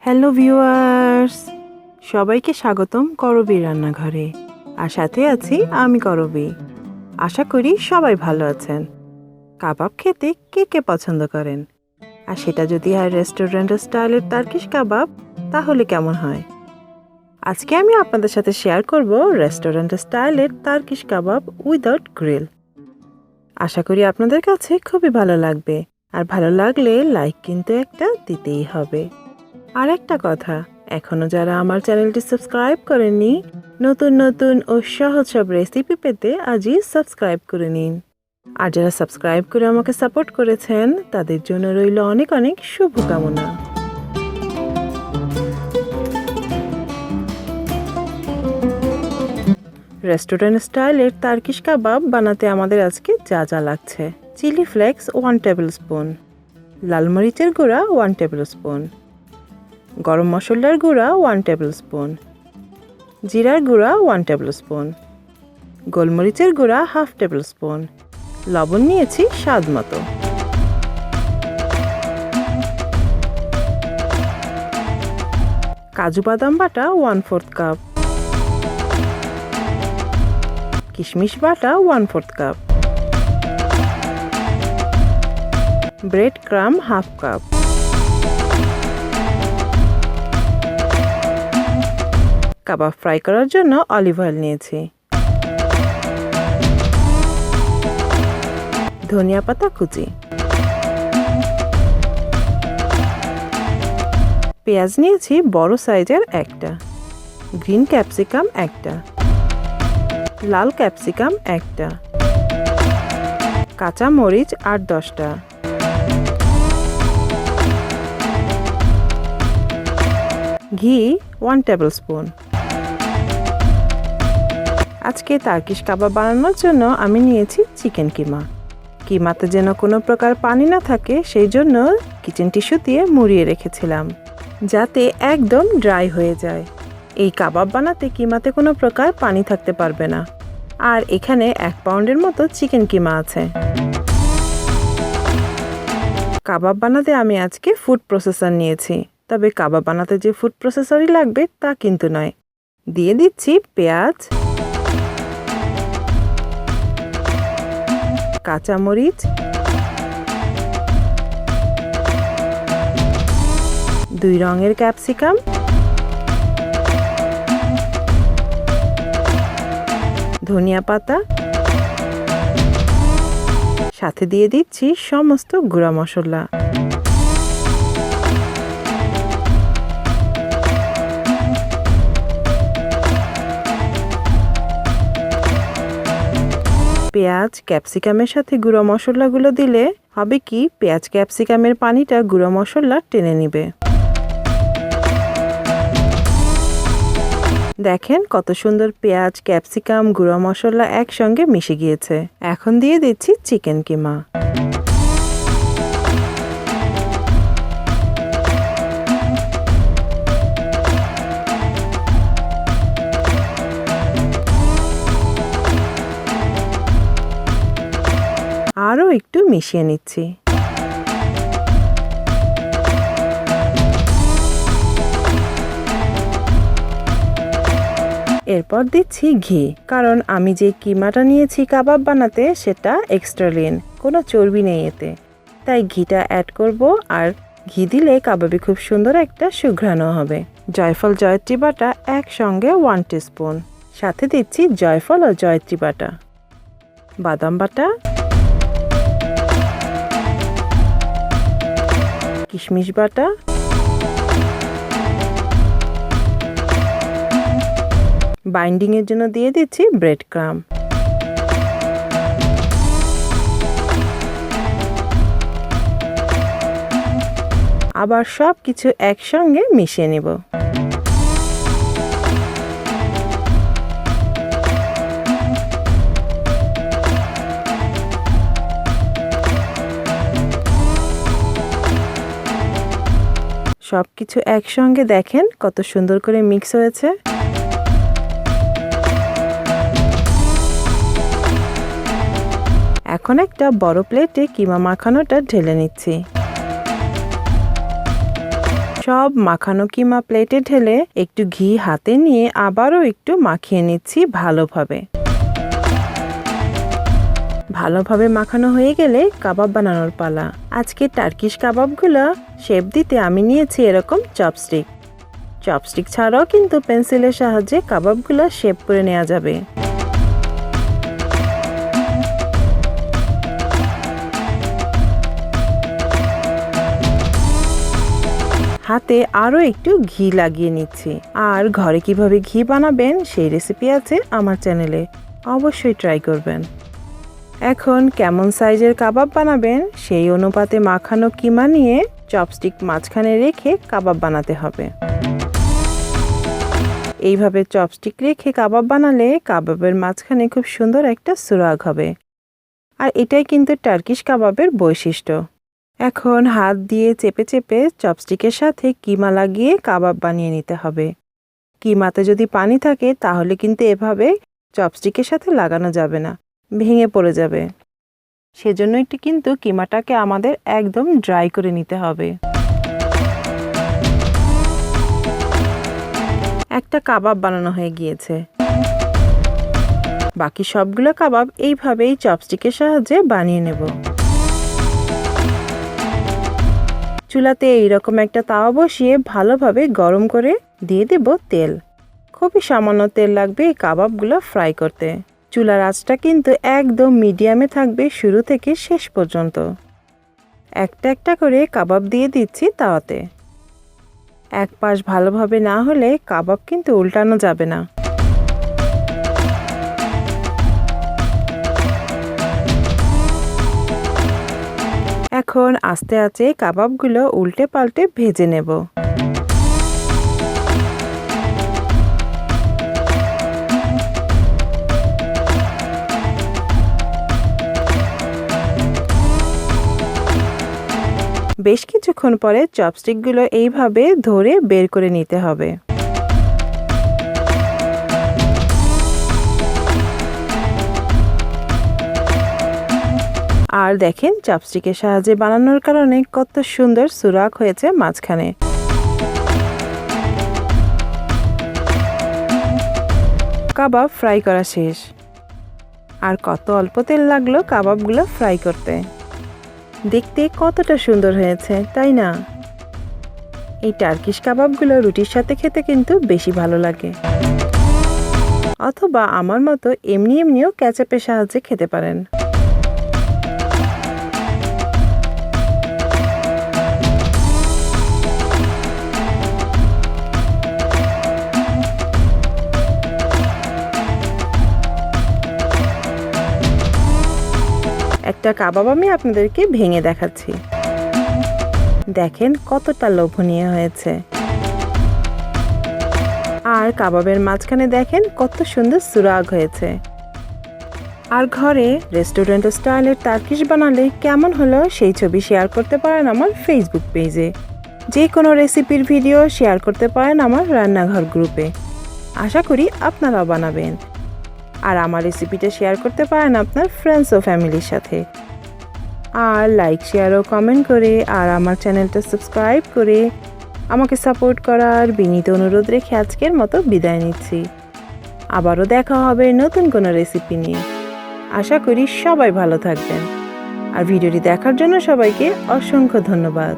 Hello viewers, সবাইকে স্বাগতম করবি রান্নাঘরে। আর সাথে আছি আমি করবি। আশা করি সবাই ভালো আছেন। কাবাব খেতে কে কে পছন্দ করেন, আর সেটা যদি হয় রেস্টুরেন্ট স্টাইলের টার্কিশ কাবাব, তাহলে কেমন হয়? আজকে আমি আপনাদের সাথে শেয়ার করব রেস্টুরেন্ট স্টাইলের টার্কিশ কাবাব উইদাউট গ্রিল। আশা করি আপনাদের কাছে খুবই ভালো লাগবে, আর ভালো লাগলে লাইক কিন্তু একটা দিতেই হবে। আর একটা কথা, এখনো যারা আমার চ্যানেলটি সাবস্ক্রাইব করেননি, নতুন নতুন ও সহজ সব রেসিপি পেতে আজই সাবস্ক্রাইব করে নিন। আর যারা সাবস্ক্রাইব করে আমাকে সাপোর্ট করেছেন, তাদের জন্য রইল অনেক অনেক শুভকামনা। রেস্টুরেন্ট স্টাইলের টার্কিশ কাবাব বানাতে আমাদের আজকে যা যা লাগছে: চিলি ফ্লেক্স 1 টেবিল স্পুন, লাল মরিচের গুঁড়া 1 টেবিল স্পুন, গরম মশলার গুঁড়া 1 টেবিল স্পুন, জিরার গুঁড়া 1 টেবিল স্পুন, গোলমরিচের গুঁড়া 1/2 টেবিল স্পুন, লবণ নিয়েছি স্বাদ মতো। কাজু বাদাম বাটা 1/4 কাপ, কিশমিশ বাটা 1/4 কাপ, ব্রেড ক্রাম 1/2 কাপ, কাবাব ফ্রাই করার জন্য অলিভ অয়েল নিয়েছি, ধনিয়া পাতা কুচি, পেঁয়াজ নিয়েছি বড় সাইজের একটা, গ্রিন ক্যাপসিকাম একটা, লাল ক্যাপসিকাম একটা, কাঁচা মরিচ 8-10টা, ঘি 1 টেবিল স্পুন। আজকে টার্কিশ কাবাব বানানোর জন্য আমি নিয়েছি চিকেন কিমা। কিমাতে যেন কোনো প্রকার পানি না থাকে, সেই জন্য কিচেন টিস্যু দিয়ে মুড়িয়ে রেখেছিলাম, যাতে একদম ড্রাই হয়ে যায়। এই কাবাব বানাতে কিমাতে কোনো প্রকার পানি থাকতে পারবে না। আর এখানে 1 পাউন্ডের মতো চিকেন কিমা আছে। কাবাব বানাতে আমি আজকে ফুড প্রসেসর নিয়েছি, তবে কাবাব বানাতে যে ফুড প্রসেসরই লাগবে তা কিন্তু নয়। দিয়ে দিচ্ছি পেঁয়াজ, কাঁচামরিচ, 2 রঙের ক্যাপসিকাম, ধনিয়া পাতা, সাথে দিয়ে দিচ্ছি সমস্ত গুঁড়া মশলা। পেঁয়াজ ক্যাপসিকামের সাথে গুঁড়ো মশলাগুলো দিলে হবে কি, পেঁয়াজ ক্যাপসিকামের পানিটা গুঁড়ো মশলা টেনে নিবে। দেখেন কত সুন্দর পেঁয়াজ ক্যাপসিকাম গুঁড়ো মশলা একসঙ্গে মিশে গিয়েছে। এখন দিয়ে দিচ্ছি চিকেন কিমা। আরও একটু মিশিয়ে নিচ্ছি। এরপর দিচ্ছি ঘি, কারণ আমি যে কিমাটা নিয়েছি কাবাব বানাতে সেটা এক্সট্রা লিন, কোনো চর্বি নেই এতে, তাই ঘিটা অ্যাড করব। আর ঘি দিলে কাবাবে খুব সুন্দর একটা সুঘ্রাণও হবে। জয়ফল জয়ত্রী বাটা একসঙ্গে 1 টিস্পুন, সাথে দিচ্ছি জয়ফল ও জয়ত্রী বাটা, বাদাম বাটা, কিশমিশ বাটা, বাইন্ডিং এর জন্য দিয়ে দিচ্ছি ব্রেড ক্রাম, আবার সব কিছু একসঙ্গে মিশিয়ে নেব। সবকিছু একসঙ্গে দেখেন কত সুন্দর করে মিক্স হয়েছে। এখন একটা বড় প্লেটে কিমা মাখানোটা ঢেলে নিচ্ছি। সব মাখানো কিমা প্লেটে ঢেলে একটু ঘি হাতে নিয়ে আবারও একটু মাখিয়ে নিচ্ছি ভালোভাবে। ভালোভাবে মাখানো হয়ে গেলে কাবাব বানানোর পালা। আজকে টার্কিশ কাবাবগুলো শেপ দিতে আমি নিয়েছি এরকম চপস্টিক। চপস্টিক ছাড়াও কিন্তু পেন্সিলের সাহায্যে কাবাবগুলো শেপ করে নেওয়া যাবে। হাতে আরও একটু ঘি লাগিয়ে নিচ্ছি। আর ঘরে কিভাবে ঘি বানাবেন সেই রেসিপি আছে আমার চ্যানেলে, অবশ্যই ট্রাই করবেন। এখন কেমন সাইজের কাবাব বানাবেন সেই অনুপাতে মাখানো কিমা নিয়ে চপস্টিক মাঝখানে রেখে কাবাব বানাতে হবে। এইভাবে চপস্টিক রেখে কাবাব বানালে কাবাবের মাঝখানে খুব সুন্দর একটা সুরাগ হবে। আর এটাই কিন্তু টার্কিশ কাবাবের বৈশিষ্ট্য। এখন হাত দিয়ে চেপে চেপে চপস্টিকের সাথে কিমা লাগিয়ে কাবাব বানিয়ে নিতে হবে। কিমাতে যদি পানি থাকে তাহলে কিন্তু এভাবে চপস্টিকের সাথে লাগানো যাবে না, ভেঙে পড়ে যাবে। সেজন্য একটু কিন্তু কিমাটাকে আমাদের একদম ড্রাই করে নিতে হবে। একটা কাবাব বানানো হয়ে গিয়েছে। বাকি সবগুলো কাবাব এইভাবেই চপস্টিকের সাহায্যে বানিয়ে নেব। চুলাতে এইরকম একটা তাওয়া বসিয়ে ভালোভাবে গরম করে দিয়ে দেব তেল। খুবই সামান্য তেল লাগবে এই কাবাবগুলো ফ্রাই করতে। চুলার আঁচটা কিন্তু একদম মিডিয়ামে থাকবে শুরু থেকে শেষ পর্যন্ত। একটা একটা করে কাবাব দিয়ে দিচ্ছি তাওয়াতে। এক পাশ ভালোভাবে না হলে কাবাব কিন্তু উল্টানো যাবে না। এখন আস্তে আস্তে কাবাবগুলো উল্টে পাল্টে ভেজে নেব। বেশ কিছুক্ষণ পরে চপস্টিকগুলো এইভাবে ধরে বের করে নিতে হবে। আর দেখেন চপস্টিকের সাহায্যে বানানোর কারণে কত সুন্দর সুরাগ হয়েছে মাঝখানে। কাবাব ফ্রাই করা শেষ। আর কত অল্প তেল লাগলো কাবাবগুলো ফ্রাই করতে। দেখতে কতটা সুন্দর হয়েছে, তাই না? এই টার্কিশ কাবাবগুলো রুটির সাথে খেতে কিন্তু বেশি ভালো লাগে। অথবা আমার মতো এমনি এমনিও কেচাপের সাহায্যে খেতে পারেন। একটা কাবাব আমি আপনাদেরকে ভেঙে দেখাচ্ছি। দেখেন কতটা লোভনীয় হয়েছে। আর কাবাবের মাঝখানে দেখেন কত সুন্দর সুরাগ হয়েছে। আর ঘরে রেস্টুরেন্ট স্টাইলের টার্কিশ বানালে কেমন হলো সেই ছবি শেয়ার করতে পারেন আমার ফেসবুক পেজে। যে কোনো রেসিপির ভিডিও শেয়ার করতে পারেন আমার রান্নাঘর গ্রুপে। আশা করি আপনারাও বানাবেন। আর আমার রেসিপিটা শেয়ার করতে পারেন আপনার ফ্রেন্ডস ও ফ্যামিলির সাথে। আর লাইক শেয়ার ও কমেন্ট করে আর আমার চ্যানেলটা সাবস্ক্রাইব করে আমাকে সাপোর্ট করার বিনীত অনুরোধ রেখে আজকের মতো বিদায় নিচ্ছি। আবারও দেখা হবে নতুন কোনো রেসিপি নিয়ে। আশা করি সবাই ভালো থাকবেন। আর ভিডিওটি দেখার জন্য সবাইকে অসংখ্য ধন্যবাদ।